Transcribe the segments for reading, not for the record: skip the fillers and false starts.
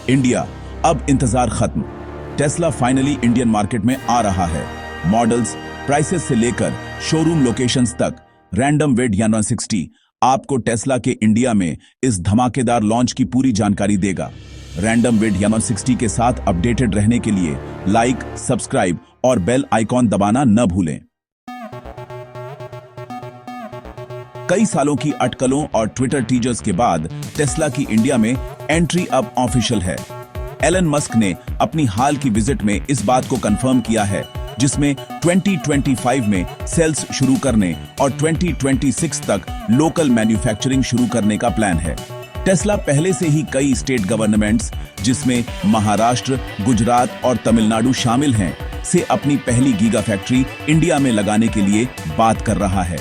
India, अब इंतजार खत्म। टेस्ला फाइनली इंडियन मार्केट में आ रहा है। मॉडल्स, प्राइसेस से लेकर शोरूम लोकेशंस तक, रैंडम विड 160 आपको टेस्ला के इंडिया में इस धमाकेदार लॉन्च की पूरी जानकारी देगा। रैंडम विड 160 के साथ अपडेटेड रहने के लिए लाइक, सब्सक्राइब और बेल आइकॉन दबाना न भूलें। कई सालों की अटकलों और ट्विटर टीजर्स के बाद टेस्ला की इंडिया में एंट्री अब ऑफिशियल है। एलन मस्क ने अपनी हाल की विजिट में इस बात को कंफर्म किया है, जिसमें 2025 में सेल्स शुरू करने और 2026 तक लोकल मैन्युफैक्चरिंग शुरू करने का प्लान है। टेस्ला पहले से ही कई स्टेट गवर्नमेंट्स, जिसमें महाराष्ट्र, गुजरात और तमिलनाडु शामिल हैं, से अपनी पहली गीगा फैक्ट्री इंडिया में लगाने के लिए बात कर रहा है।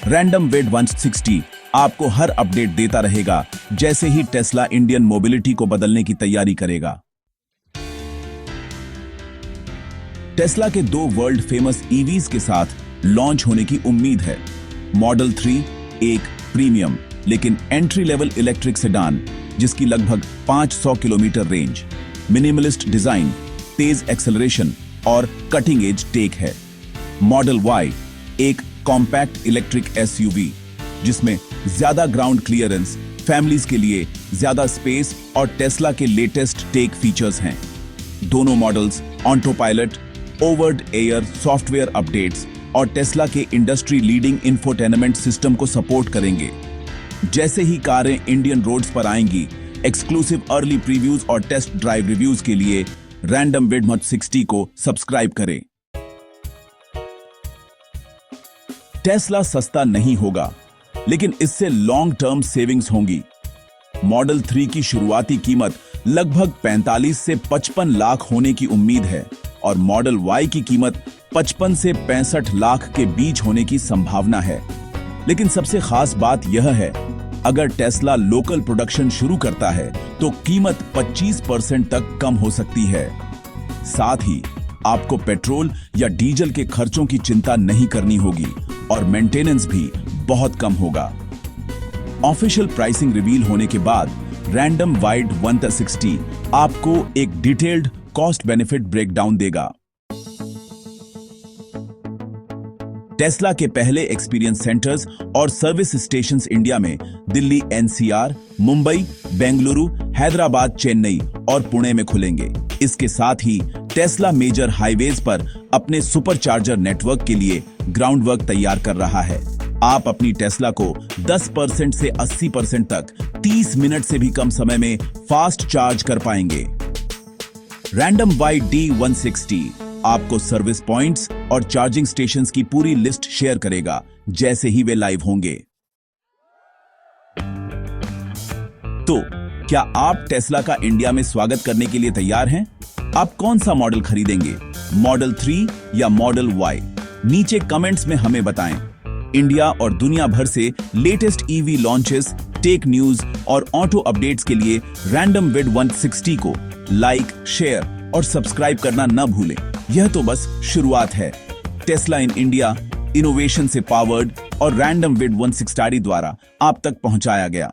रैंडम विड 160 आपको हर अपडेट देता रहेगा जैसे ही टेस्ला इंडियन मोबिलिटी को बदलने की तैयारी करेगा। टेस्ला के 2 वर्ल्ड फेमस ईवीज के साथ लॉन्च होने की उम्मीद है। मॉडल 3 एक प्रीमियम लेकिन एंट्री लेवल इलेक्ट्रिक सेडान, जिसकी लगभग 500 किलोमीटर रेंज, मिनिमलिस्ट डिजाइन, तेज एक्सेलरेशन और कटिंग एज टेक है। मॉडल Y एक कॉम्पैक्ट इलेक्ट्रिक एसयूवी, जिसमें ज्यादा ग्राउंड क्लियरेंस, फैमिलीज के लिए ज्यादा स्पेस और टेस्ला के लेटेस्ट टेक फीचर्स हैं। दोनों models auto pilot, over air software updates और टेस्ला के इंडस्ट्री लीडिंग इंफोटेनमेंट सिस्टम को सपोर्ट करेंगे। जैसे ही कारें इंडियन रोड्स पर आएंगी, एक्सक्लूसिव अर्ली प्रीव्यूज और टेस्ट ड्राइव रिव्यूज के लिए रैंडम विड 160 को सब्सक्राइब करें। टेस्ला सस्ता नहीं होगा, लेकिन इससे लॉन्ग टर्म सेविंग्स होंगी। मॉडल 3 की शुरुआती कीमत लगभग 45 से 55 लाख होने की उम्मीद है और मॉडल Y की कीमत 55 से 65 लाख के बीच होने की संभावना है। लेकिन सबसे खास बात यह है, अगर टेस्ला लोकल प्रोडक्शन शुरू करता है तो कीमत 25% तक कम हो सकती है। साथ ही आपको पेट्रोल या डीजल के खर्चों की चिंता नहीं करनी होगी और मेंटेनेंस भी बहुत कम होगा। ऑफिशियल प्राइसिंग रिवील होने के बाद रैंडम विड 160 आपको एक डिटेल्ड कॉस्ट बेनिफिट ब्रेकडाउन देगा। टेस्ला के पहले एक्सपीरियंस सेंटर्स और सर्विस स्टेशंस इंडिया में दिल्ली NCR, मुंबई, बेंगलुरु, हैदराबाद, चेन्नई और पुणे में खुलेंगे। इसके साथ ही टेस्ला मेजर हाईवेज पर अपने सुपरचार्जर नेटवर्क के लिए ग्राउंड वर्क तैयार कर रहा है। आप अपनी टेस्ला को 10% से 80% तक 30 मिनट से भी कम समय में फास्ट चार्ज कर पाएंगे। रैंडम विड D160 आपको सर्विस पॉइंट्स और चार्जिंग स्टेशंस की पूरी लिस्ट शेयर करेगा जैसे ही वे लाइव होंगे। तो क्या आप टेस्ला का इंडिया में स्वागत करने के लिए तैयार हैं? आप कौन सा मॉडल खरीदेंगे, मॉडल 3 या मॉडल Y? नीचे कमेंट्स में हमें बताएं। इंडिया और दुनिया भर से latest EV launches, tech news और ऑटो अपडेट्स के लिए रैंडम विड 160 को लाइक, शेयर और सब्सक्राइब करना न भूलें। यह तो बस शुरुआत है। टेस्ला इन इंडिया इनोवेशन से पावर्ड और रैंडम विड 160 द्वारा आप तक पहुंचाया गया।